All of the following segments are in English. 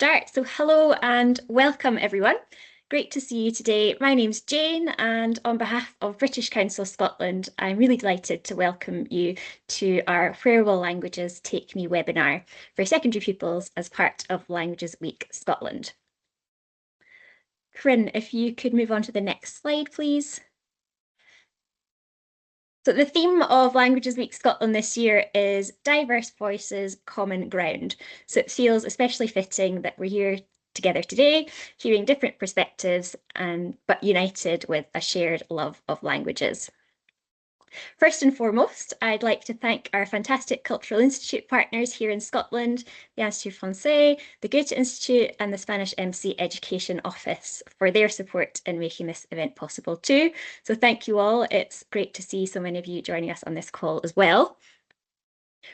start. So hello and welcome everyone. Great to see you today. My name's Jane, and on behalf of British Council Scotland, I'm really delighted to welcome you to our Where Will Languages Take Me webinar for secondary pupils as part of Languages Week Scotland. Corinne, if you could move on to the next slide, please. So the theme of Languages Week Scotland this year is Diverse Voices, Common Ground. So it feels especially fitting that we're here together today, hearing different perspectives, but united with a shared love of languages. First and foremost, I'd like to thank our fantastic Cultural Institute partners here in Scotland, the Institut Français, the Goethe Institute and the Spanish MC Education Office for their support in making this event possible too. So thank you all. It's great to see so many of you joining us on this call as well.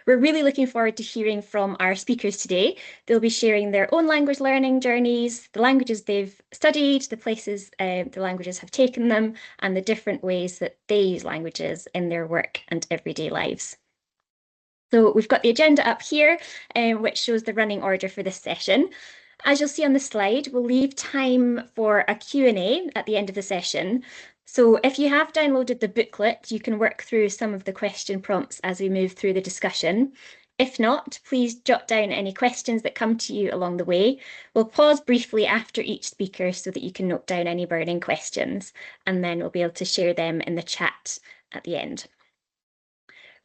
We're really looking forward to hearing from our speakers today. They'll be sharing their own language learning journeys, the languages they've studied, the places the languages have taken them, and the different ways that they use languages in their work and everyday lives. So we've got the agenda up here, which shows the running order for this session. As you'll see on the slide, we'll leave time for a Q&A at the end of the session. So if you have downloaded the booklet, you can work through some of the question prompts as we move through the discussion. If not, please jot down any questions that come to you along the way. We'll pause briefly after each speaker so that you can note down any burning questions, and then we'll be able to share them in the chat at the end.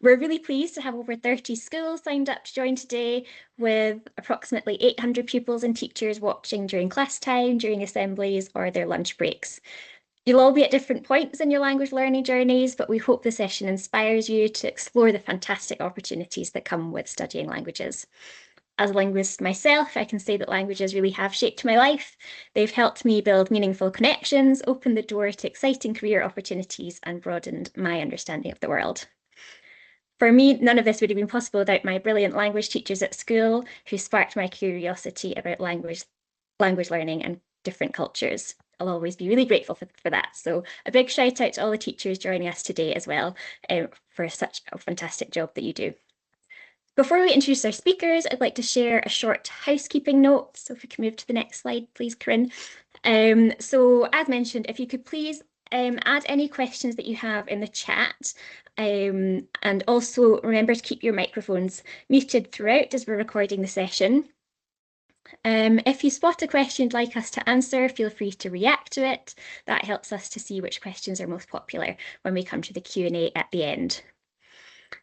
We're really pleased to have over 30 schools signed up to join today, with approximately 800 pupils and teachers watching during class time, during assemblies, or their lunch breaks. You'll all be at different points in your language learning journeys, but we hope the session inspires you to explore the fantastic opportunities that come with studying languages. As a linguist myself, I can say that languages really have shaped my life. They've helped me build meaningful connections, opened the door to exciting career opportunities, and broadened my understanding of the world. For me, none of this would have been possible without my brilliant language teachers at school, who sparked my curiosity about language learning and different cultures. I'll always be really grateful for that. So a big shout out to all the teachers joining us today as well, for such a fantastic job that you do. Before we introduce our speakers, I'd like to share a short housekeeping note. So if we can move to the next slide, please, Corinne. So as mentioned, if you could please add any questions that you have in the chat. And also remember to keep your microphones muted throughout as we're recording the session. If you spot a question you'd like us to answer, feel free to react to it. That helps us to see which questions are most popular when we come to the Q&A at the end.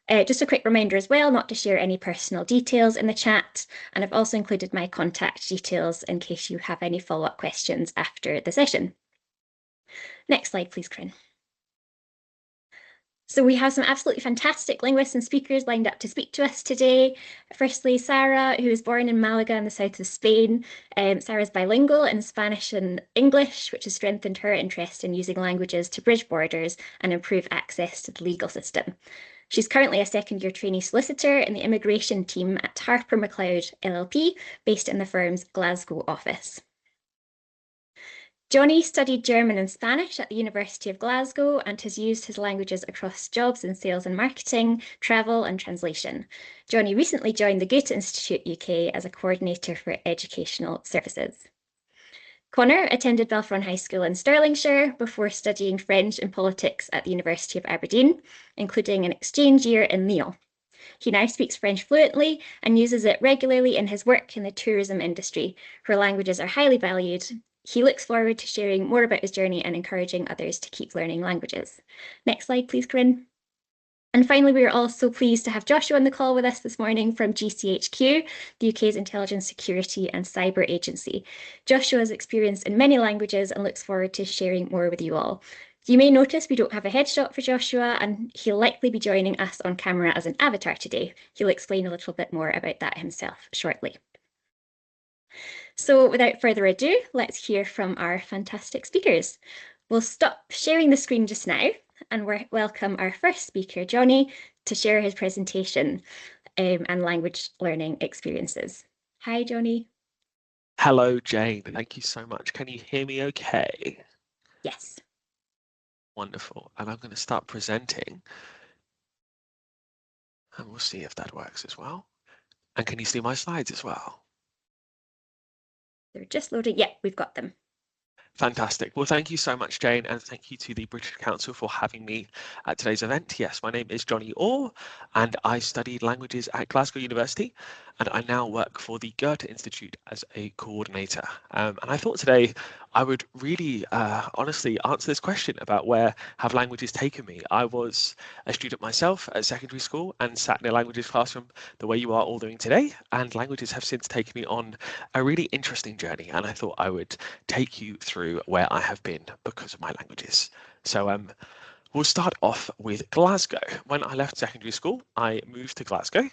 Just a quick reminder as well, not to share any personal details in the chat. And I've also included my contact details in case you have any follow-up questions after the session. Next slide, please, Corinne. So we have some absolutely fantastic linguists and speakers lined up to speak to us today. Firstly, Sarah, who was born in Malaga in the south of Spain. Sarah's bilingual in Spanish and English, which has strengthened her interest in using languages to bridge borders and improve access to the legal system. She's currently a second-year trainee solicitor in the immigration team at Harper McLeod LLP, based in the firm's Glasgow office. Johnny studied German and Spanish at the University of Glasgow and has used his languages across jobs in sales and marketing, travel and translation. Johnny recently joined the Goethe Institute UK as a coordinator for educational services. Connor attended Belfron High School in Stirlingshire before studying French and politics at the University of Aberdeen, including an exchange year in Lyon. He now speaks French fluently and uses it regularly in his work in the tourism industry, where languages are highly valued. He looks forward to sharing more about his journey and encouraging others to keep learning languages. Next slide, please, Corinne. And finally, we are also pleased to have Joshua on the call with us this morning from GCHQ, the UK's Intelligence Security and Cyber Agency. Joshua has experience in many languages and looks forward to sharing more with you all. You may notice we don't have a headshot for Joshua, and he'll likely be joining us on camera as an avatar today. He'll explain a little bit more about that himself shortly. So without further ado, let's hear from our fantastic speakers. We'll stop sharing the screen just now and welcome our first speaker, Johnny, to share his presentation and language learning experiences. Hi, Johnny. Hello, Jane. Thank you so much. Can you hear me okay? Yes. Wonderful. And I'm going to start presenting. And we'll see if that works as well. And can you see my slides as well? They're just loading. Yeah, we've got them. Fantastic. Well, thank you so much, Jane, and thank you to the British Council for having me at today's event. Yes, my name is Johnny Orr, and I studied languages at Glasgow University, and I now work for the Goethe Institute as a coordinator. And I thought today I would really honestly answer this question about where have languages taken me. I was a student myself at secondary school and sat in a languages classroom the way you are all doing today, and languages have since taken me on a really interesting journey, and I thought I would take you through where I have been because of my languages. So we'll start off with Glasgow. When I left secondary school, I moved to Glasgow,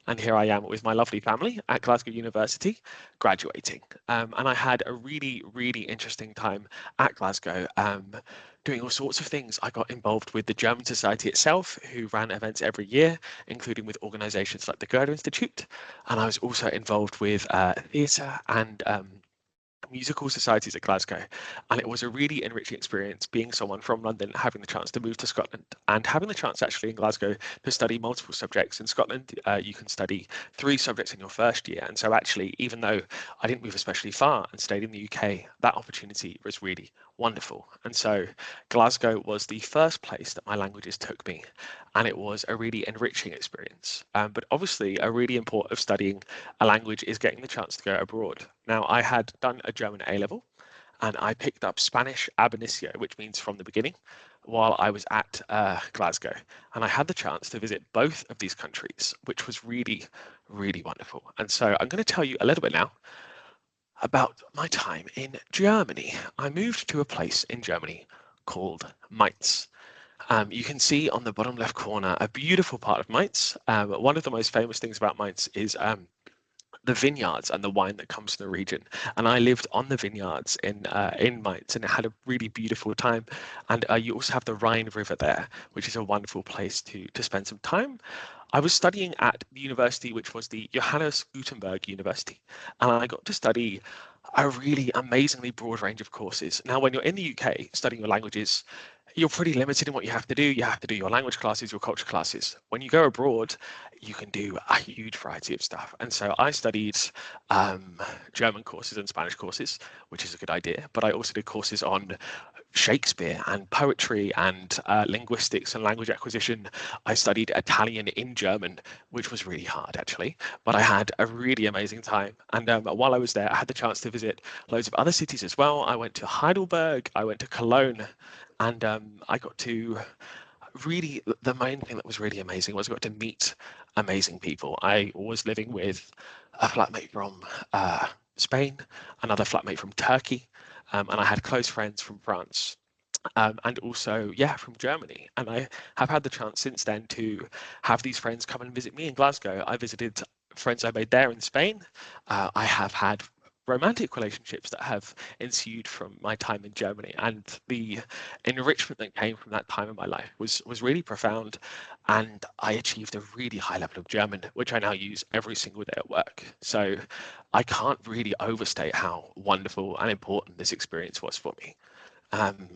and here I am with my lovely family at Glasgow University, graduating. And I had a really, really interesting time at Glasgow, doing all sorts of things. I got involved with the German Society itself, who ran events every year, including with organisations like the Goethe Institute. And I was also involved with theatre and musical societies at Glasgow, and it was a really enriching experience being someone from London, having the chance to move to Scotland and having the chance actually in Glasgow to study multiple subjects. In Scotland, you can study 3 subjects in your first year, and so actually, even though I didn't move especially far and stayed in the UK, that opportunity was really wonderful. And so Glasgow was the first place that my languages took me, and it was a really enriching experience. But obviously, a really important of studying a language is getting the chance to go abroad. Now, I had done a German A level, and I picked up Spanish ab inicio, which means from the beginning, while I was at Glasgow. And I had the chance to visit both of these countries, which was really, really wonderful. And so I'm going to tell you a little bit now about my time in Germany. I moved to a place in Germany called Mainz. You can see on the bottom left corner a beautiful part of Mainz. One of the most famous things about Mainz is the vineyards and the wine that comes from the region. And I lived on the vineyards in Mainz and had a really beautiful time. And you also have the Rhine River there, which is a wonderful place to spend some time. I was studying at the university, which was the Johannes Gutenberg University, and I got to study a really amazingly broad range of courses. Now, when you're in the UK studying your languages, you're pretty limited in what you have to do. You have to do your language classes, your culture classes. When you go abroad, you can do a huge variety of stuff. And so I studied German courses and Spanish courses, which is a good idea. But I also did courses on Shakespeare and poetry and linguistics and language acquisition. I studied Italian in German, which was really hard actually, but I had a really amazing time. And while I was there, I had the chance to visit loads of other cities as well. I went to Heidelberg, I went to Cologne, and I got to really, the main thing that was really amazing was I got to meet amazing people. I was living with a flatmate from Spain, another flatmate from Turkey, and I had close friends from France. And also, yeah, from Germany. And I have had the chance since then to have these friends come and visit me in Glasgow. I visited friends I made there in Spain. I have had romantic relationships that have ensued from my time in Germany, and the enrichment that came from that time in my life was really profound. And I achieved a really high level of German, which I now use every single day at work. So I can't really overstate how wonderful and important this experience was for me. Um,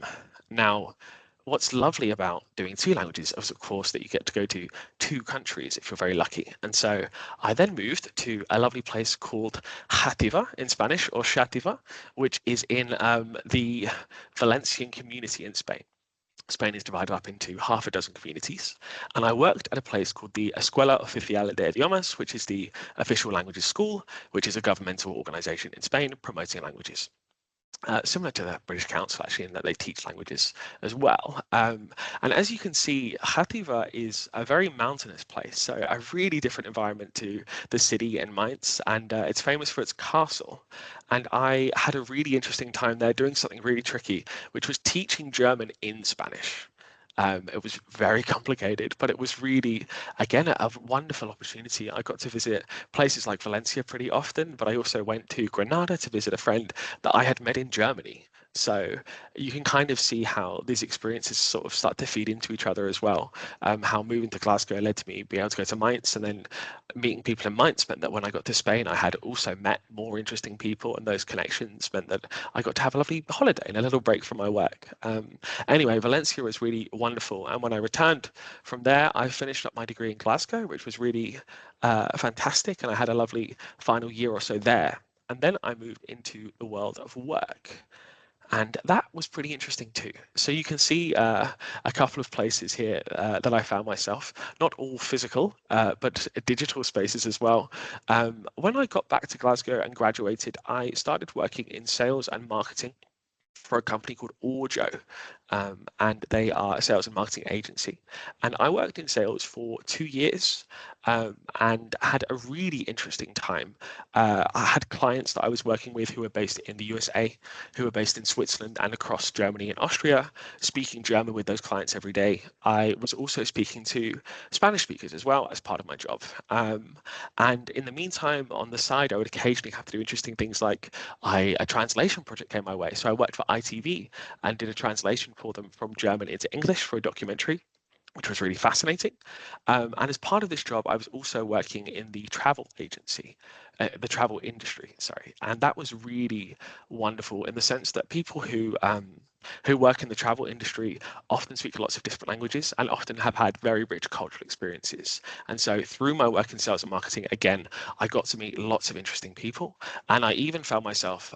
Now, what's lovely about doing 2 languages is, of course, that you get to go to 2 countries if you're very lucky. And so I then moved to a lovely place called Jativa in Spanish, or Xàtiva, which is in the Valencian community in Spain. Spain is divided up into half a dozen communities, and I worked at a place called the Escuela Oficial de Idiomas, which is the official languages school, which is a governmental organization in Spain promoting languages. Similar to the British Council, actually, in that they teach languages as well. And as you can see, Jativa is a very mountainous place, so a really different environment to the city in Mainz, and it's famous for its castle. And I had a really interesting time there doing something really tricky, which was teaching German in Spanish. It was very complicated, but it was really, again, a wonderful opportunity. I got to visit places like Valencia pretty often, but I also went to Granada to visit a friend that I had met in Germany. So you can kind of see how these experiences sort of start to feed into each other as well. How moving to Glasgow led to me being able to go to Mainz, and then meeting people in Mainz meant that when I got to Spain, I had also met more interesting people, and those connections meant that I got to have a lovely holiday and a little break from my work. Anyway, Valencia was really wonderful. And when I returned from there, I finished up my degree in Glasgow, which was really fantastic. And I had a lovely final year or so there. And then I moved into the world of work. And that was pretty interesting too. So you can see a couple of places here that I found myself, not all physical, but digital spaces as well. When I got back to Glasgow and graduated, I started working in sales and marketing for a company called Orjo, and they are a sales and marketing agency. And I worked in sales for 2 years and had a really interesting time. I had clients that I was working with who were based in the USA, who were based in Switzerland and across Germany and Austria, speaking German with those clients every day. I was also speaking to Spanish speakers as well as part of my job. And in the meantime, on the side, I would occasionally have to do interesting things like a translation project came my way. So I worked for ITV and did a translation for them from German into English for a documentary, which was really fascinating. And as part of this job, I was also working in the travel agency, the travel industry, sorry. And that was really wonderful in the sense that people who work in the travel industry often speak lots of different languages and often have had very rich cultural experiences. And so through my work in sales and marketing, again, I got to meet lots of interesting people. And I even found myself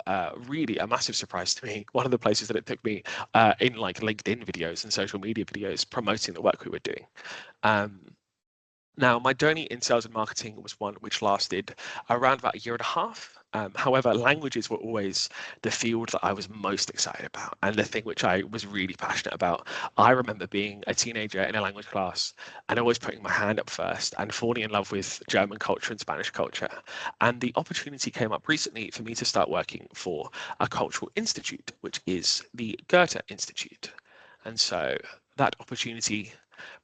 really a massive surprise to me. One of the places that it took me in like LinkedIn videos and social media videos promoting the work we were doing. Now, my journey in sales and marketing was one which lasted around about a year and a half. However, languages were always the field that I was most excited about and the thing which I was really passionate about. I remember being a teenager in a language class and always putting my hand up first and falling in love with German culture and Spanish culture. And the opportunity came up recently for me to start working for a cultural institute, which is the Goethe Institute. And so that opportunity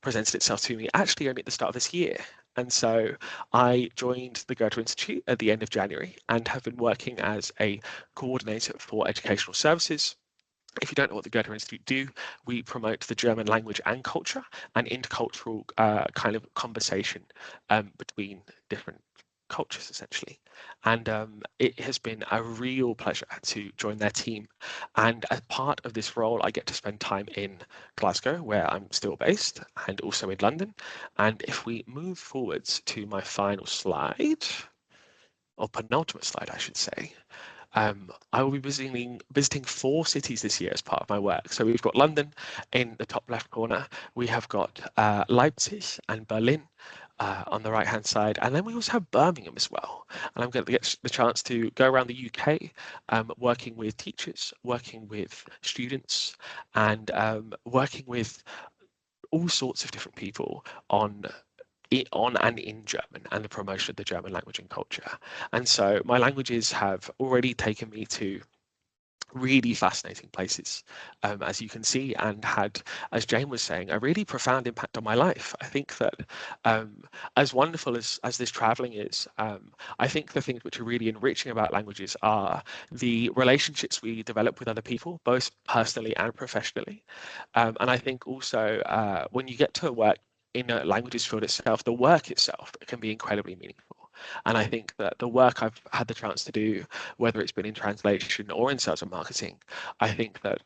presented itself to me actually only at the start of this year. And so I joined the Goethe Institute at the end of January and have been working as a coordinator for educational services. If you don't know what the Goethe Institute do, we promote the German language and culture and intercultural kind of conversation between different cultures, essentially. And it has been a real pleasure to join their team. And as part of this role, I get to spend time in Glasgow, where I'm still based, and also in London. And if we move forwards to my final slide, or penultimate slide, I should say, I will be visiting 4 cities this year as part of my work. So we've got London in the top left corner. We have got Leipzig and Berlin on the right-hand side. And then we also have Birmingham as well. And I'm going to get the chance to go around the UK working with teachers, working with students, and working with all sorts of different people on and in German and the promotion of the German language and culture. And so my languages have already taken me to really fascinating places, as you can see, and had, as Jane was saying, a really profound impact on my life. I think that as wonderful as this traveling is, I think the things which are really enriching about languages are the relationships we develop with other people, both personally and professionally. And I think also when you get to work in a languages field itself, the work itself can be incredibly meaningful. And I think that the work I've had the chance to do, whether it's been in translation or in sales and marketing, I think that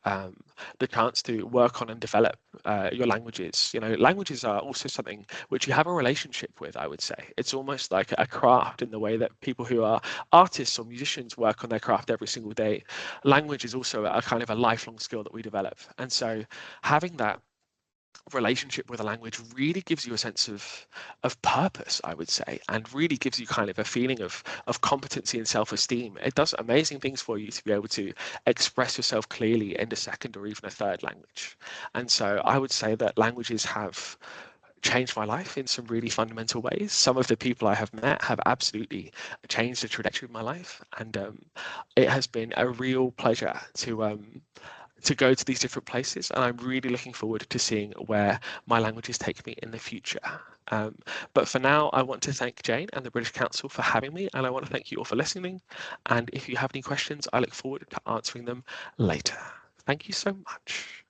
the chance to work on and develop your languages, languages are also something which you have a relationship with, I would say. It's almost like a craft in the way that people who are artists or musicians work on their craft every single day. Language is also a kind of a lifelong skill that we develop. And so having that relationship with a language really gives you a sense of purpose, I would say, and really gives you kind of a feeling of competency and self-esteem. It does amazing things for you to be able to express yourself clearly in a second or even a third language. And so I would say that languages have changed my life in some really fundamental ways. Some of the people I have met have absolutely changed the trajectory of my life, and it has been a real pleasure to go to these different places, and I'm really looking forward to seeing where my languages take me in the future. But for now, I want to thank Jane and the British Council for having me, and I want to thank you all for listening. And if you have any questions, I look forward to answering them later. Thank you so much.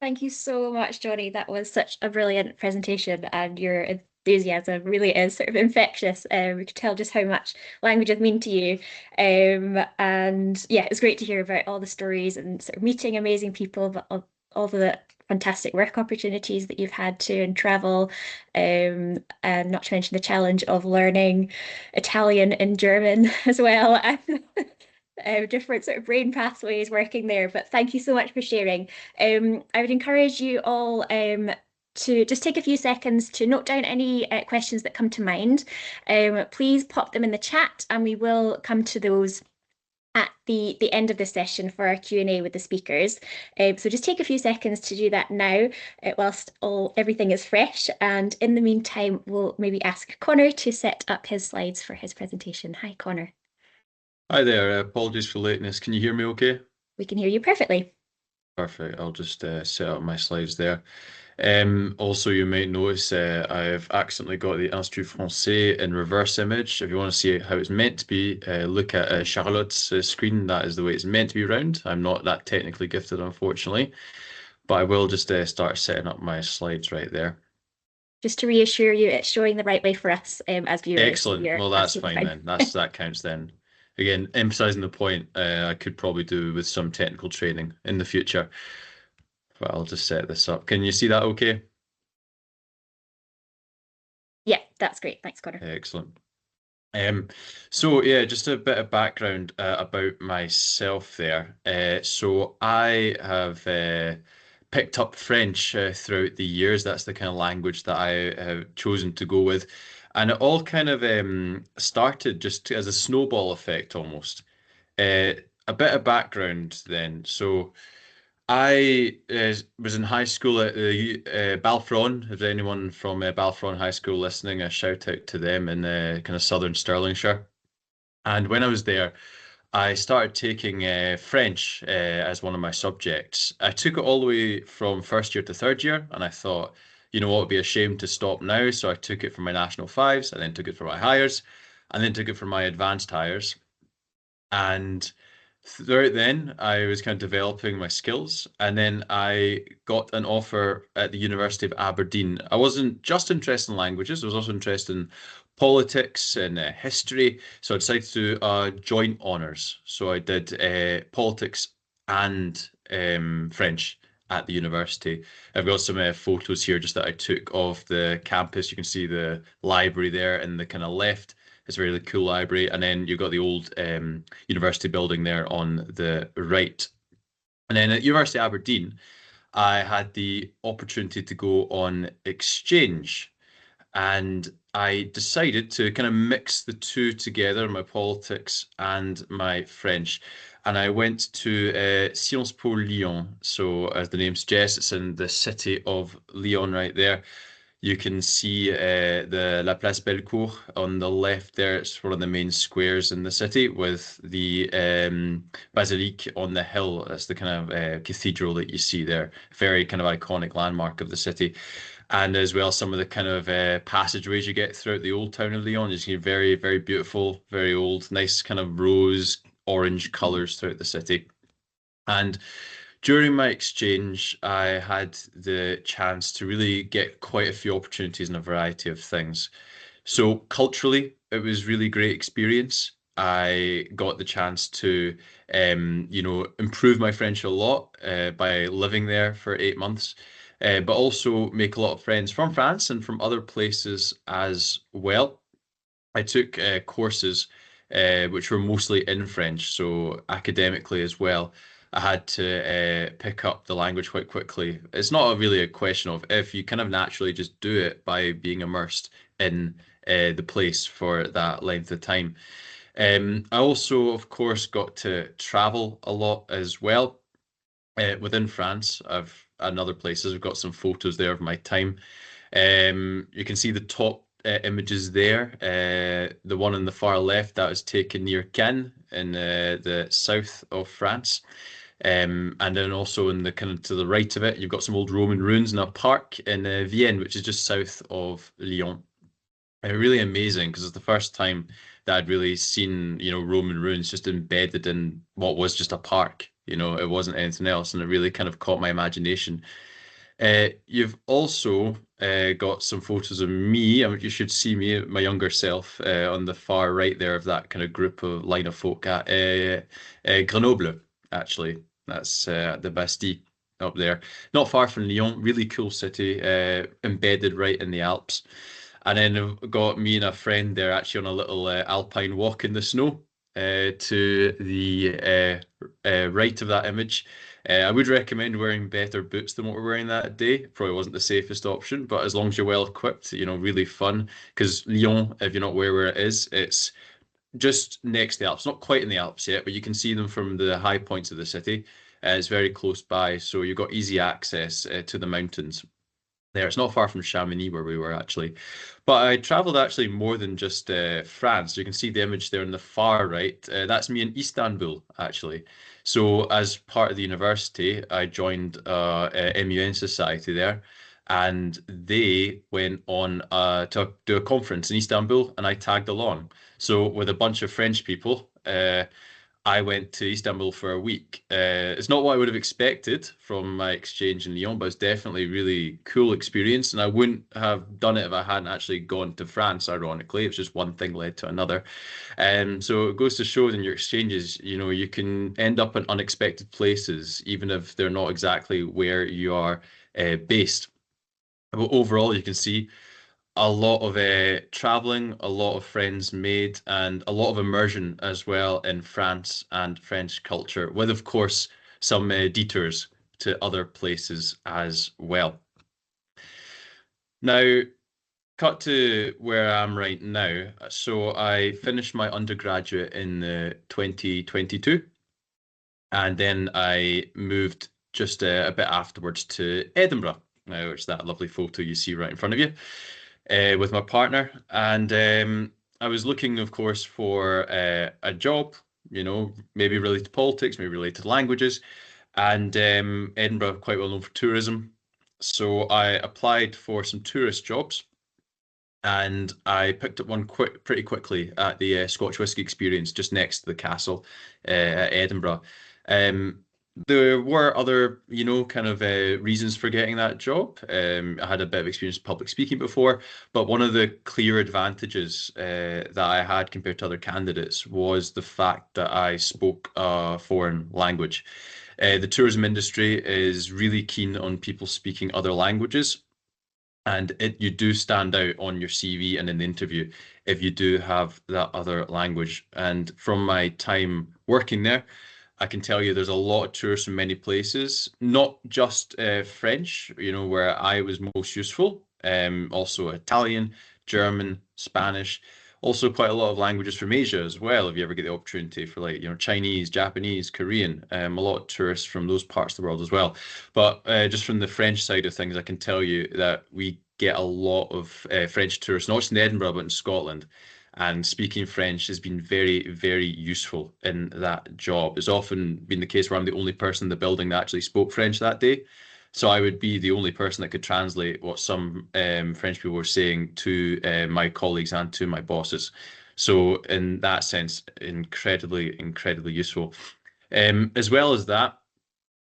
Thank you so much, Johnny. That was such a brilliant presentation, and your enthusiasm really is sort of infectious. We could tell just how much languages mean to you. And yeah, it's great to hear about all the stories and sort of meeting amazing people, but all the fantastic work opportunities that you've had to and travel, and not to mention the challenge of learning Italian and German as well. Different sort of brain pathways working there. But thank you so much for sharing. I would encourage you all to just take a few seconds to note down any questions that come to mind. Please pop them in the chat, and we will come to those at the end of the session for our Q&A with the speakers. So just take a few seconds to do that now, whilst everything is fresh. And in the meantime, we'll maybe ask Connor to set up his slides for his presentation. Hi, Connor. Hi there. Apologies for lateness. Can you hear me okay? We can hear you perfectly. Perfect. I'll just set up my slides there. Also, you might notice I've accidentally got the Institut Français in reverse image. If you want to see how it's meant to be, look at Charlotte's screen. That is the way it's meant to be round. I'm not that technically gifted, unfortunately, but I will just start setting up my slides right there. Just to reassure you, it's showing the right way for us as viewers. Excellent. Well, that's fine then. That counts then. Again, emphasizing the point I could probably do with some technical training in the future. But I'll just set this up. Can you see that okay? Yeah, that's great. Thanks, Connor. Excellent. So yeah, just a bit of background about myself there. So I have picked up French throughout the years. That's the kind of language that I have chosen to go with. And it all kind of started just as a snowball effect almost. A bit of background then. So I was in high school at Balfron. Is there anyone from Balfron High School listening? A shout out to them in kind of southern Stirlingshire. And when I was there, I started taking French as one of my subjects. I took it all the way from first year to third year, and I thought, you know what, it'd be a shame to stop now. So I took it for my National Fives, and then took it for my hires, and then took it for my advanced hires. And throughout then, I was kind of developing my skills, and then I got an offer at the University of Aberdeen. I wasn't just interested in languages, I was also interested in politics and history. So I decided to do joint honours. So I did politics and French at the university. I've got some photos here just that I took of the campus. You can see the library there in the kind of left. It's a really cool library. And then you've got the old university building there on the right. And then at University of Aberdeen, I had the opportunity to go on exchange. And I decided to kind of mix the two together, my politics and my French. And I went to Sciences Po Lyon. So as the name suggests, it's in the city of Lyon right there. You can see the La Place Bellecour on the left there. It's one of the main squares in the city with the Basilique on the hill. That's the kind of cathedral that you see there. Very kind of iconic landmark of the city. And as well, some of the kind of passageways you get throughout the old town of Lyon. You see very, very beautiful, very old, nice kind of rose, orange colors throughout the city. And during my exchange, I had the chance to really get quite a few opportunities in a variety of things. So culturally, it was really great experience. I got the chance to, improve my French a lot by living there for 8 months, but also make a lot of friends from France and from other places as well. I took courses which were mostly in French, so academically as well. I had to pick up the language quite quickly. It's not really a question of if, you kind of naturally just do it by being immersed in the place for that length of time. I also, of course, got to travel a lot as well within France. I've and other places. I've got some photos there of my time. You can see the top images there. The one on the far left, that was taken near Cannes in the south of France. And then also in the kind of to the right of it, you've got some old Roman ruins and a park in Vienne, which is just south of Lyon. Really amazing because it's the first time that I'd really seen, Roman ruins just embedded in what was just a park. It wasn't anything else, and it really kind of caught my imagination. You've also got some photos of me. I mean, you should see me, my younger self, on the far right there of that kind of group of line of folk at Grenoble, actually. That's the Bastille. up there, not far from Lyon. Really cool city, embedded right in the Alps. And then I've got me and a friend there actually on a little alpine walk in the snow to the right of that image. I would recommend wearing better boots than what we're wearing that day. Probably wasn't the safest option, but as long as you're well equipped, really fun. Because Lyon, if you're not aware where it is, it's just next to the Alps, not quite in the Alps yet, but you can see them from the high points of the city. It's very close by, so you've got easy access to the mountains there. It's not far from Chamonix where we were actually. But I traveled actually more than just France. You can see the image there on the far right. That's me in Istanbul actually. So as part of the university, I joined MUN society there, and they went on to do a conference in Istanbul, and I tagged along. So with a bunch of French people, I went to Istanbul for a week. It's not what I would have expected from my exchange in Lyon, but it's definitely a really cool experience. And I wouldn't have done it if I hadn't actually gone to France, ironically. It was just one thing led to another. So it goes to show in your exchanges, you can end up in unexpected places, even if they're not exactly where you are based. But overall, you can see a lot of traveling, a lot of friends made, and a lot of immersion as well in France and French culture, with, of course, some detours to other places as well. Now, cut to where I am right now. So I finished my undergraduate in 2022, and then I moved just a bit afterwards to Edinburgh, which is that lovely photo you see right in front of you, with my partner. And I was looking, of course, for a job, maybe related to politics, maybe related to languages. And Edinburgh, quite well known for tourism. So I applied for some tourist jobs, and I picked up one pretty quickly at the Scotch Whisky Experience just next to the castle at Edinburgh. There were other, kind of reasons for getting that job. I had a bit of experience public speaking before, but one of the clear advantages that I had compared to other candidates was the fact that I spoke a foreign language. The tourism industry is really keen on people speaking other languages, and you do stand out on your CV and in the interview if you do have that other language. And from my time working there, I can tell you there's a lot of tourists from many places, not just French, where I was most useful, also Italian, German, Spanish, also quite a lot of languages from Asia as well, if you ever get the opportunity for Chinese, Japanese, Korean, a lot of tourists from those parts of the world as well. But just from the French side of things, I can tell you that we get a lot of French tourists, not just in Edinburgh, but in Scotland. And speaking French has been very, very useful in that job. It's often been the case where I'm the only person in the building that actually spoke French that day. So I would be the only person that could translate what some French people were saying to my colleagues and to my bosses. So in that sense, incredibly, incredibly useful. As well as that,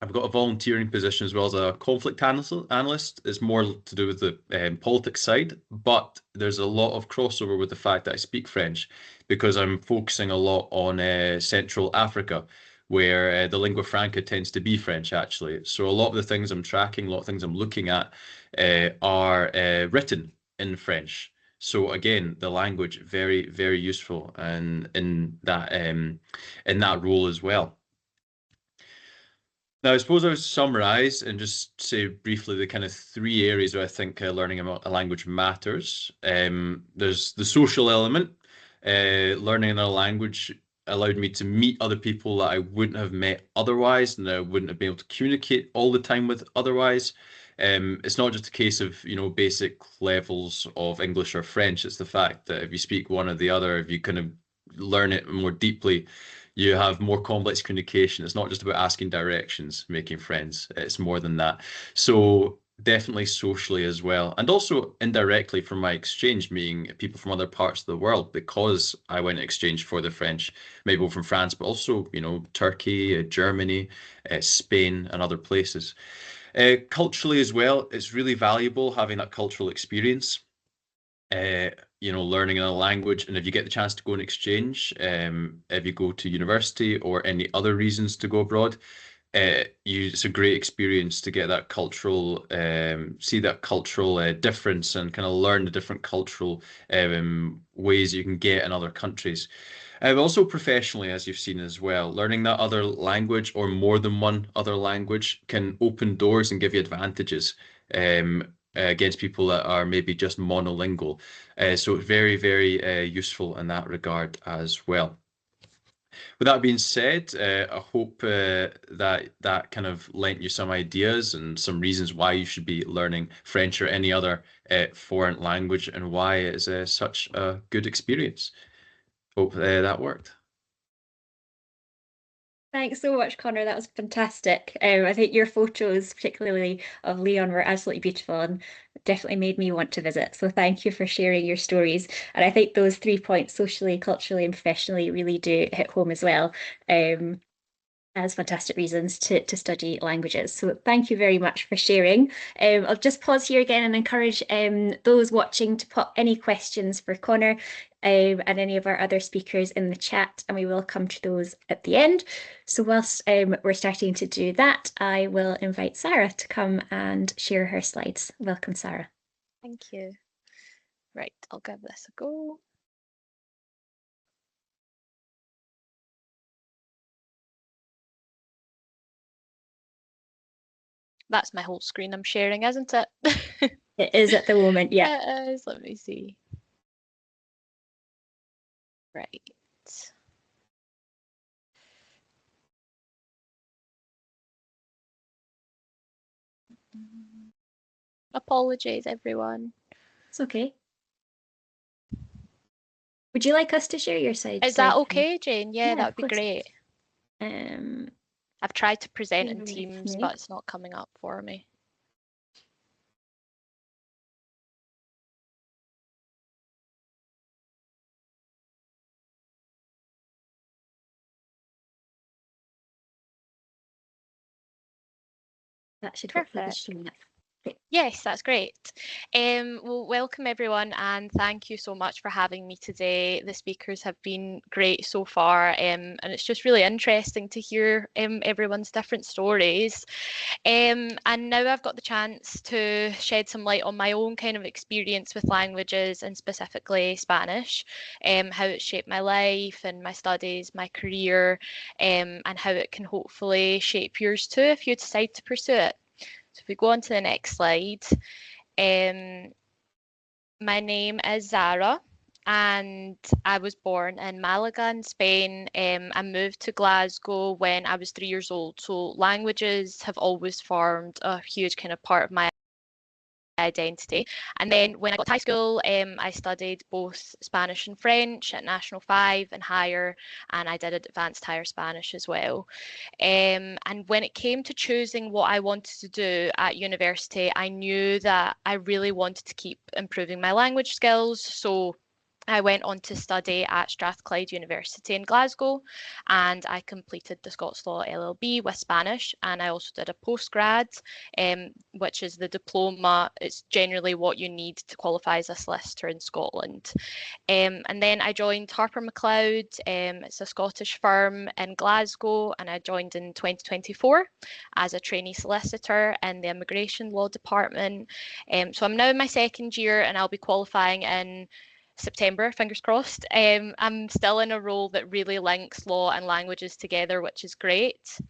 I've got a volunteering position as well as a conflict analyst. It's more to do with the politics side, but there's a lot of crossover with the fact that I speak French because I'm focusing a lot on Central Africa, where the lingua franca tends to be French, actually. So a lot of the things I'm tracking, a lot of things I'm looking at are written in French. So again, the language very, very useful and in that role as well. Now, I suppose I would summarize and just say briefly the kind of three areas where I think learning a language matters. There's the social element. Learning another language allowed me to meet other people that I wouldn't have met otherwise, and I wouldn't have been able to communicate all the time with otherwise. It's not just a case of, basic levels of English or French. It's the fact that if you speak one or the other, if you kind of learn it more deeply, you have more complex communication. It's not just about asking directions, making friends. It's more than that. So definitely socially as well. And also indirectly from my exchange, meeting people from other parts of the world, because I went to exchange for the French, maybe from France, but also, Turkey, Germany, Spain, and other places. Culturally as well, it's really valuable having that cultural experience. Learning another language. And if you get the chance to go on exchange, if you go to university or any other reasons to go abroad, it's a great experience to get that cultural, see that cultural difference and kind of learn the different cultural ways you can get in other countries. Also professionally, as you've seen as well, learning that other language or more than one other language can open doors and give you advantages against people that are maybe just monolingual. So it's very, very useful in that regard as well. With that being said, I hope that that kind of lent you some ideas and some reasons why you should be learning French or any other foreign language and why it is such a good experience. Hope that worked. Thanks so much, Connor. That was fantastic. I think your photos, particularly of Leon, were absolutely beautiful and definitely made me want to visit. So thank you for sharing your stories. And I think those 3 points, socially, culturally, and professionally, really do hit home as well. As fantastic reasons to study languages. So thank you very much for sharing. I'll just pause here again and encourage those watching to put any questions for Connor and any of our other speakers in the chat, and we will come to those at the end. So whilst we're starting to do that, I will invite Sarah to come and share her slides. Welcome, Sarah. Thank you. Right, I'll give this a go. That's my whole screen I'm sharing, isn't it? It is at the moment, yeah. It is. Let me see. Right. Apologies, everyone. It's okay. Would you like us to share your side? Is that okay, Jane? Yeah, that would be great. I've tried to present in Teams, but it's not coming up for me. That should hopefully be showing up. Yes, that's great. Well, welcome everyone, and thank you so much for having me today. The speakers have been great so far, and it's just really interesting to hear everyone's different stories. And now I've got the chance to shed some light on my own kind of experience with languages, and specifically Spanish, how it shaped my life and my studies, my career, and how it can hopefully shape yours too if you decide to pursue it. So if we go on to the next slide, my name is Zara and I was born in Malaga in Spain. I moved to Glasgow when I was 3 years old. So languages have always formed a huge kind of part of my identity. And then when I got to high school, I studied both Spanish and French at National 5 and higher, and I did advanced higher Spanish as well. And when it came to choosing what I wanted to do at university, I knew that I really wanted to keep improving my language skills. So I went on to study at Strathclyde University in Glasgow, and I completed the Scots Law LLB with Spanish, and I also did a postgrad, which is the diploma. It's generally what you need to qualify as a solicitor in Scotland. And then I joined Harper MacLeod. It's a Scottish firm in Glasgow, and I joined in 2024 as a trainee solicitor in the immigration law department. So I'm now in my second year, and I'll be qualifying in September, fingers crossed. I'm still in a role that really links law and languages together, which is great.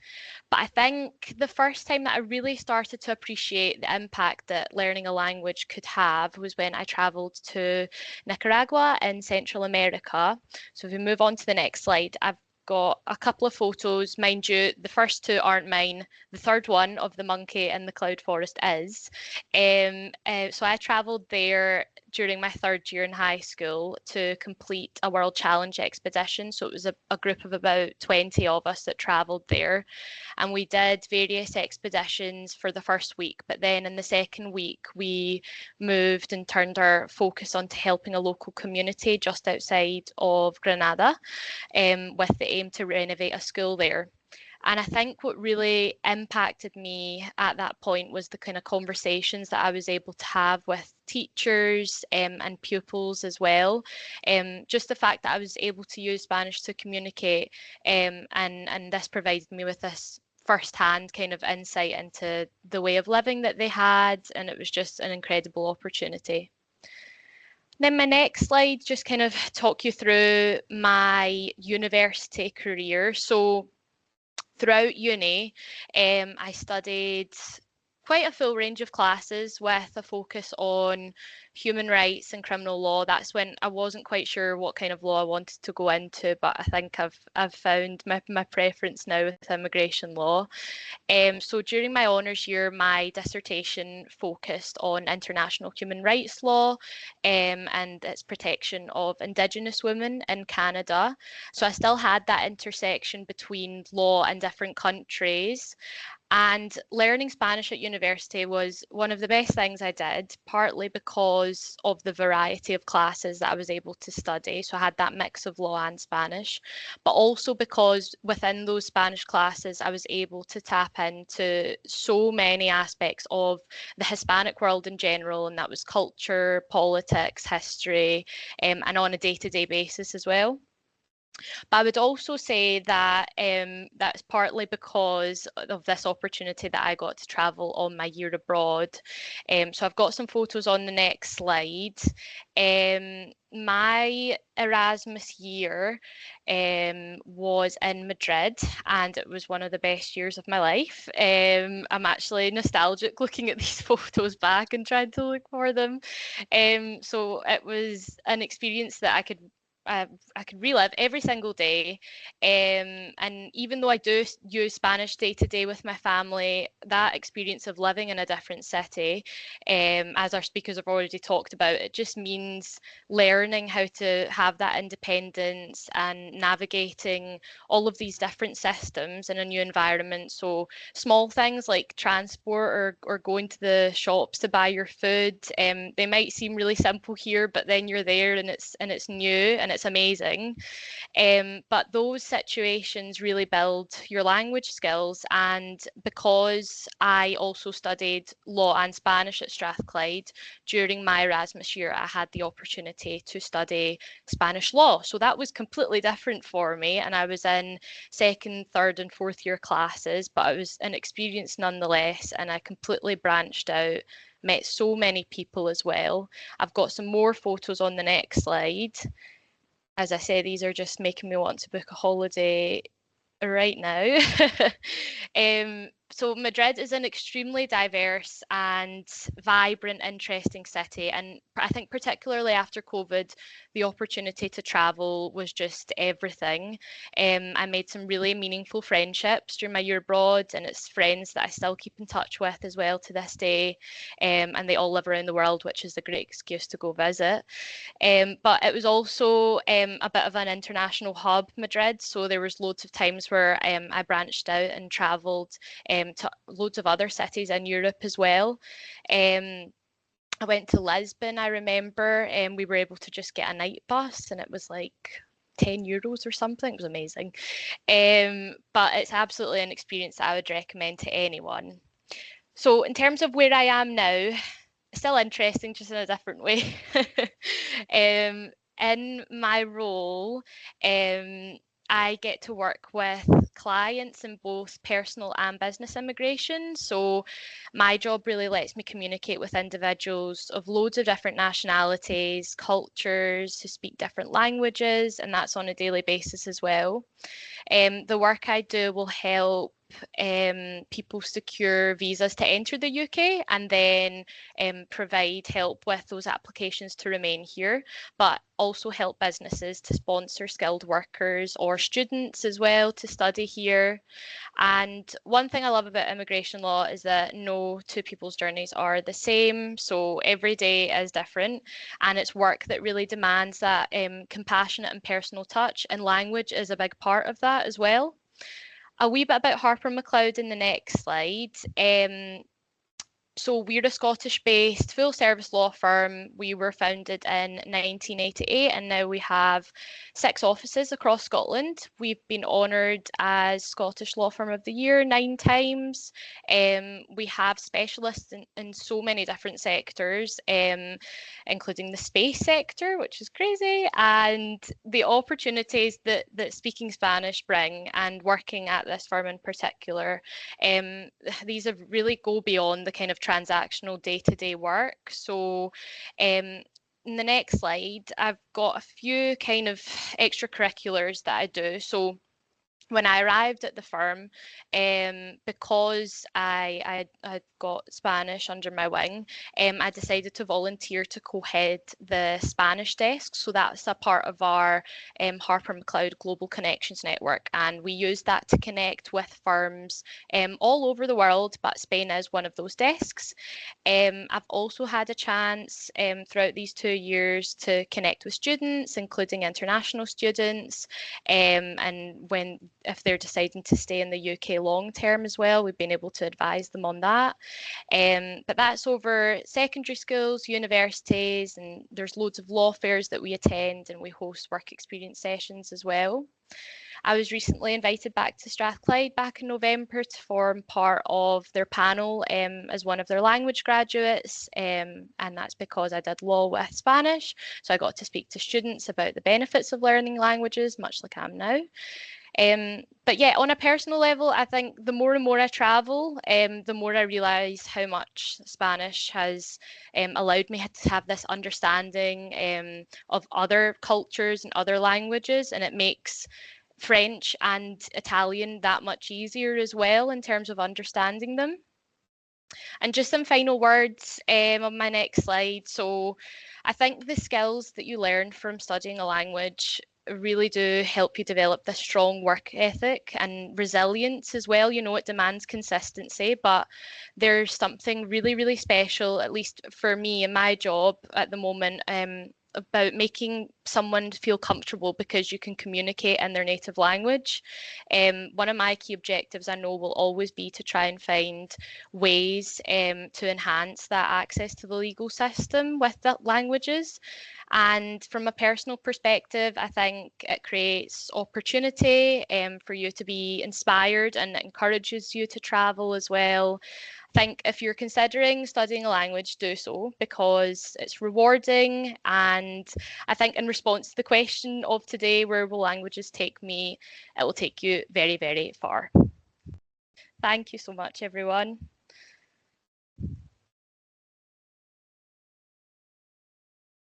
But I think the first time that I really started to appreciate the impact that learning a language could have was when I travelled to Nicaragua in Central America. So if we move on to the next slide, I've got a couple of photos. Mind you, the first two aren't mine. The third one of the monkey in the cloud forest is. So I travelled there during my third year in high school to complete a World Challenge expedition. So it was a group of about 20 of us that travelled there. And we did various expeditions for the first week. But then in the second week, we moved and turned our focus onto helping a local community just outside of Granada, with the aim to renovate a school there. And I think what really impacted me at that point was the kind of conversations that I was able to have with teachers and pupils as well. Just the fact that I was able to use Spanish to communicate, and this provided me with this first-hand kind of insight into the way of living that they had, and it was just an incredible opportunity. Then my next slide just kind of talk you through my university career. So throughout uni, I studied quite a full range of classes with a focus on human rights and criminal law. That's when I wasn't quite sure what kind of law I wanted to go into, but I think I've found my preference now with immigration law. So during my honours year, my dissertation focused on international human rights law and its protection of Indigenous women in Canada. So I still had that intersection between law and different countries. And learning Spanish at university was one of the best things I did, partly because of the variety of classes that I was able to study. So I had that mix of law and Spanish, but also because within those Spanish classes, I was able to tap into so many aspects of the Hispanic world in general, and that was culture, politics, history, and on a day-to-day basis as well. But I would also say that that's partly because of this opportunity that I got to travel on my year abroad. So I've got some photos on the next slide. My Erasmus year was in Madrid, and it was one of the best years of my life. I'm actually nostalgic looking at these photos back and trying to look for them. So it was an experience that I could relive every single day. And even though I do use Spanish day to day with my family, that experience of living in a different city, as our speakers have already talked about, it just means learning how to have that independence and navigating all of these different systems in a new environment. So small things like transport or going to the shops to buy your food, they might seem really simple here, but then you're there and it's new and it's amazing. But those situations really build your language skills. And because I also studied law and Spanish at Strathclyde, during my Erasmus year, I had the opportunity to study Spanish law. So that was completely different for me. And I was in second, third, and fourth year classes, but it was an experience nonetheless. And I completely branched out, met so many people as well. I've got some more photos on the next slide. As I say, these are just making me want to book a holiday right now. So Madrid is an extremely diverse and vibrant, interesting city. And I think particularly after COVID, the opportunity to travel was just everything. I made some really meaningful friendships during my year abroad, and it's friends that I still keep in touch with as well to this day. And they all live around the world, which is a great excuse to go visit. But it was also a bit of an international hub, Madrid. So there was loads of times where I branched out and travelled to loads of other cities in Europe as well. I went to Lisbon, I remember, and we were able to just get a night bus, and it was like €10 or something. It was amazing. But it's absolutely an experience that I would recommend to anyone. So in terms of where I am now, still interesting, just in a different way. In my role, I get to work with clients in both personal and business immigration. So my job really lets me communicate with individuals of loads of different nationalities, cultures, who speak different languages, and that's on a daily basis as well. The work I do will help people secure visas to enter the UK and then provide help with those applications to remain here, but also help businesses to sponsor skilled workers or students as well to study here. And one thing I love about immigration law is that no two people's journeys are the same. So every day is different, and it's work that really demands that compassionate and personal touch, and language is a big part of that as well. A wee bit about Harper McLeod in the next slide. So we're a Scottish-based full-service law firm. We were founded in 1988, and now we have 6 offices across Scotland. We've been honoured as Scottish Law Firm of the Year 9 times. We have specialists in so many different sectors, including the space sector, which is crazy, and the opportunities that speaking Spanish bring, and working at this firm in particular. These have really go beyond the kind of transactional day-to-day work. So in the next slide, I've got a few kind of extracurriculars that I do. So when I arrived at the firm, because I got Spanish under my wing, I decided to volunteer to co-head the Spanish desk. So that's a part of our Harper McLeod Global Connections Network, and we use that to connect with firms all over the world, but Spain is one of those desks. I've also had a chance throughout these 2 years to connect with students, including international students, and if they're deciding to stay in the UK long term as well, we've been able to advise them on that. But that's over secondary schools, universities, and there's loads of law fairs that we attend, and we host work experience sessions as well. I was recently invited back to Strathclyde back in November to form part of their panel as one of their language graduates, and that's because I did law with Spanish, so I got to speak to students about the benefits of learning languages, much like I am now. But yeah, on a personal level, I think the more and more I travel, the more I realise how much Spanish has allowed me to have this understanding of other cultures and other languages, and it makes French and Italian that much easier as well in terms of understanding them. And just some final words on my next slide. So I think the skills that you learn from studying a language really do help you develop this strong work ethic and resilience as well. You know, it demands consistency, but there's something really, really special, at least for me in my job at the moment, about making someone feel comfortable because you can communicate in their native language. One of my key objectives I know will always be to try and find ways to enhance that access to the legal system with the languages. And from a personal perspective, I think it creates opportunity for you to be inspired, and it encourages you to travel as well. I think if you're considering studying a language, do so because it's rewarding. And I think in response to the question of today, where will languages take me? It will take you very, very far. Thank you so much, everyone.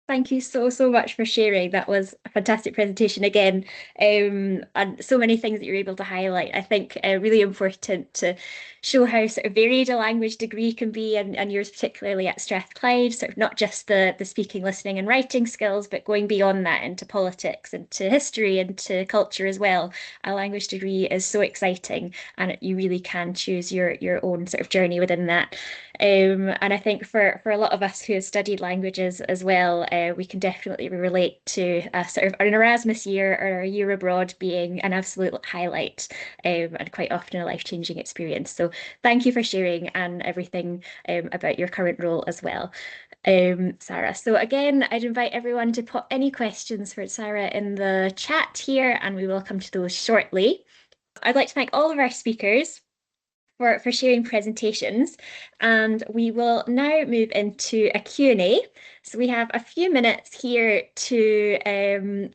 Thank you so much for sharing. That was a fantastic presentation again, and so many things that you're able to highlight. I think really important to show how sort of varied a language degree can be, and yours particularly at Strathclyde, sort of not just the speaking, listening and writing skills, but going beyond that into politics, into history, into culture as well. A language degree is so exciting, and you really can choose your own sort of journey within that. And I think for a lot of us who have studied languages as well, we can definitely relate to sort of an Erasmus year or a year abroad being an absolute highlight, and quite often a life-changing experience. So thank you for sharing and everything about your current role as well, Sarah. So again, I'd invite everyone to put any questions for Sarah in the chat here, and we will come to those shortly. I'd like to thank all of our speakers for sharing presentations, and we will now move into a Q&A. So we have a few minutes here to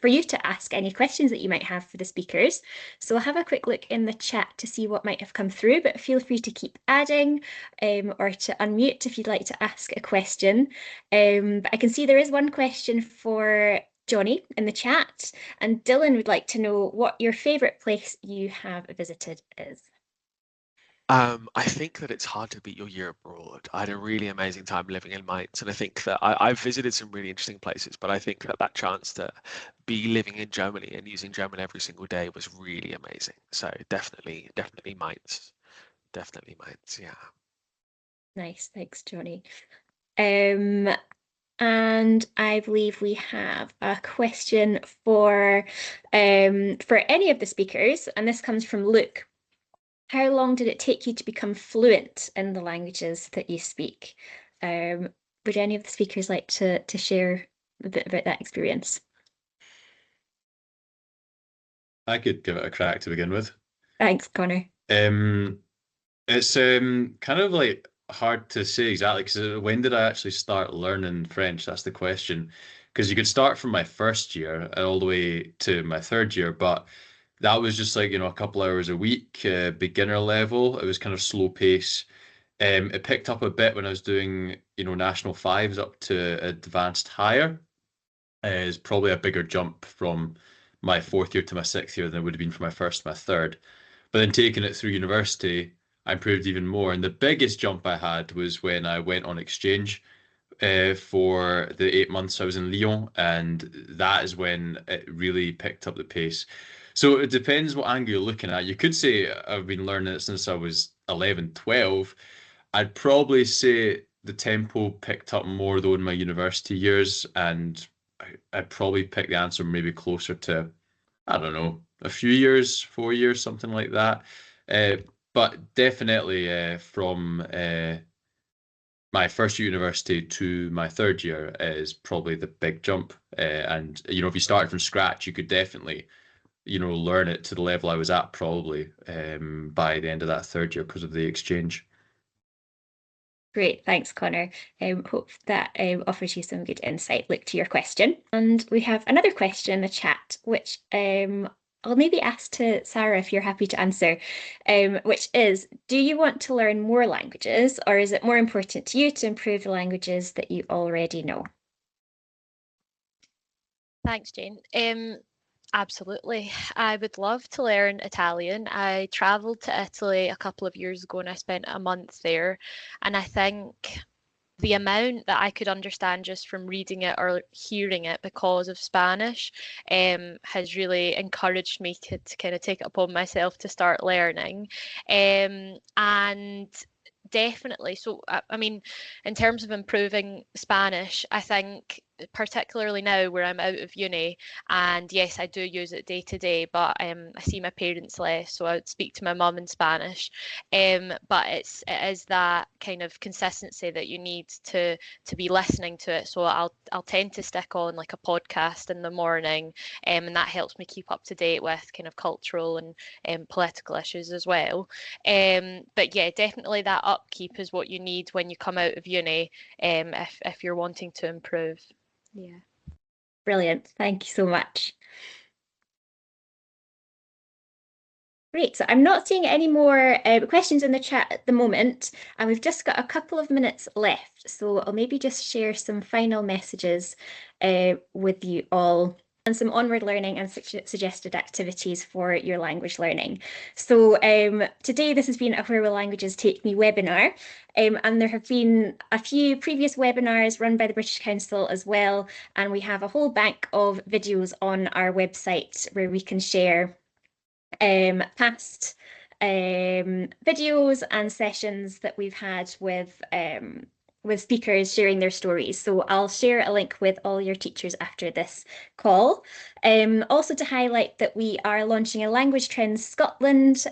for you to ask any questions that you might have for the speakers. So we'll have a quick look in the chat to see what might have come through, but feel free to keep adding or to unmute if you'd like to ask a question. But I can see there is one question for Johnny in the chat, and Dylan would like to know what your favourite place you have visited is. I think that it's hard to beat your year abroad. I had a really amazing time living in Mainz, and I think that I've visited some really interesting places, but I think that chance to be living in Germany and using German every single day was really amazing. So definitely Mainz. Definitely Mainz, yeah. Nice, thanks, Johnny. And I believe we have a question for any of the speakers, and this comes from Luke. how long did it take you to become fluent in the languages that you speak? Would any of the speakers like to share a bit about that experience? I could give it a crack to begin with. Thanks, Connor. It's kind of like hard to say exactly because when did I actually start learning French? That's the question. Because you could start from my first year all the way to my third year, but that was just like, a couple hours a week, beginner level. It was kind of slow pace. It picked up a bit when I was doing, national fives up to advanced higher. Is probably a bigger jump from my fourth year to my sixth year than it would have been from my first to my third. But then taking it through university, I improved even more. And the biggest jump I had was when I went on exchange for the 8 months I was in Lyon, and that is when it really picked up the pace. So it depends what angle you're looking at. You could say I've been learning it since I was 11, 12. I'd probably say the tempo picked up more though in my university years, and I'd probably pick the answer maybe closer to, I don't know, a few years, 4 years, something like that. Uh, but definitely from my first year university to my third year is probably the big jump. And if you started from scratch, you could definitely, learn it to the level I was at probably by the end of that third year because of the exchange. Great, thanks, Connor. Hope that offers you some good insight, to your question. And we have another question in the chat, which I'll maybe ask to Sarah if you're happy to answer, which is, do you want to learn more languages, or is it more important to you to improve the languages that you already know? Thanks, Jane. Absolutely. I would love to learn Italian. I travelled to Italy a couple of years ago and I spent a month there. And I think the amount that I could understand just from reading it or hearing it because of Spanish has really encouraged me to kind of take it upon myself to start learning. And definitely, so I mean, in terms of improving Spanish, I think particularly now where I'm out of uni, and yes, I do use it day to day, but I see my parents less, so I would speak to my mum in Spanish. But it is that kind of consistency that you need to be listening to it. So I'll tend to stick on like a podcast in the morning, and that helps me keep up to date with kind of cultural and political issues as well. But yeah, definitely that upkeep is what you need when you come out of uni, if you're wanting to improve. Yeah. Brilliant. Thank you so much. Great. So I'm not seeing any more questions in the chat at the moment, and we've just got a couple of minutes left. So I'll maybe just share some final messages with you all and some onward learning and suggested activities for your language learning. So today this has been a Where Will Languages Take Me webinar, and there have been a few previous webinars run by the British Council as well, and we have a whole bank of videos on our website where we can share past videos and sessions that we've had with speakers sharing their stories. So I'll share a link with all your teachers after this call. Also to highlight that we are launching a Language Trends Scotland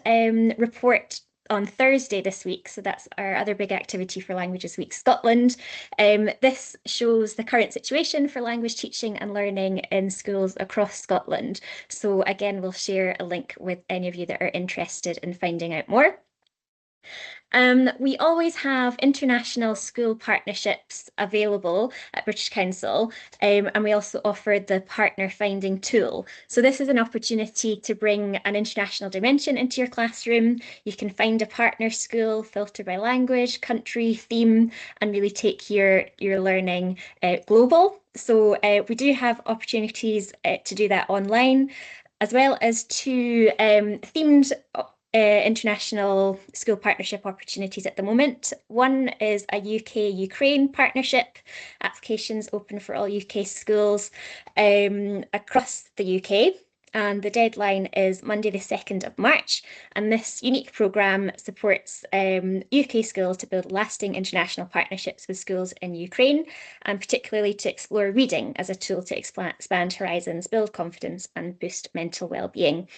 report on Thursday this week. So that's our other big activity for Languages Week Scotland. This shows the current situation for language teaching and learning in schools across Scotland. So again, we'll share a link with any of you that are interested in finding out more. We always have international school partnerships available at British Council, and we also offer the partner finding tool. So this is an opportunity to bring an international dimension into your classroom. You can find a partner school, filter by language, country, theme, and really take your learning global. So we do have opportunities to do that online, as well as two themed international school partnership opportunities at the moment. One is a UK-Ukraine partnership. Applications open for all UK schools across the UK. And the deadline is Monday the 2nd of March. And this unique programme supports UK schools to build lasting international partnerships with schools in Ukraine, and particularly to explore reading as a tool to expand horizons, build confidence and boost mental well-being.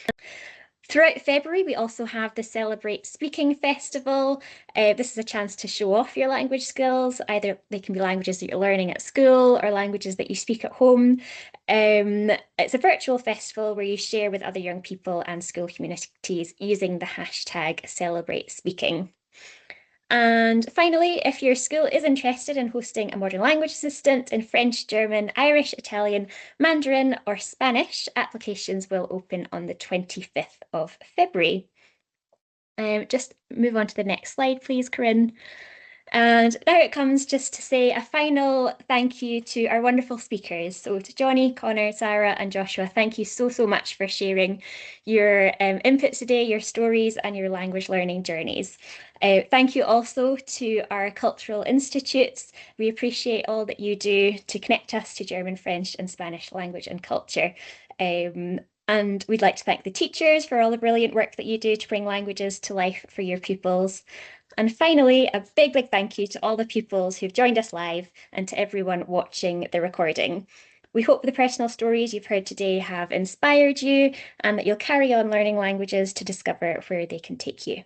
Throughout February, we also have the Celebrate Speaking Festival. This is a chance to show off your language skills. Either they can be languages that you're learning at school or languages that you speak at home. It's a virtual festival where you share with other young people and school communities using the hashtag Celebrate Speaking. And finally, if your school is interested in hosting a modern language assistant in French, German, Irish, Italian, Mandarin, or Spanish, applications will open on the 25th of February. Just move on to the next slide, please, Corinne. And now it comes just to say a final thank you to our wonderful speakers. So to Johnny, Connor, Sarah and Joshua, thank you so much for sharing your input today, your stories and your language learning journeys. Thank you also to our cultural institutes. We appreciate all that you do to connect us to German, French and Spanish language and culture. And we'd like to thank the teachers for all the brilliant work that you do to bring languages to life for your pupils. And finally, a big thank you to all the pupils who've joined us live and to everyone watching the recording. We hope the personal stories you've heard today have inspired you and that you'll carry on learning languages to discover where they can take you.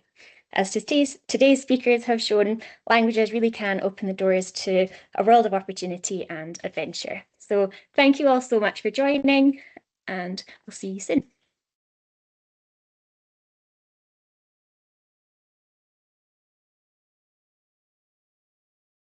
As today's speakers have shown, languages really can open the doors to a world of opportunity and adventure. So thank you all so much for joining, and we'll see you soon.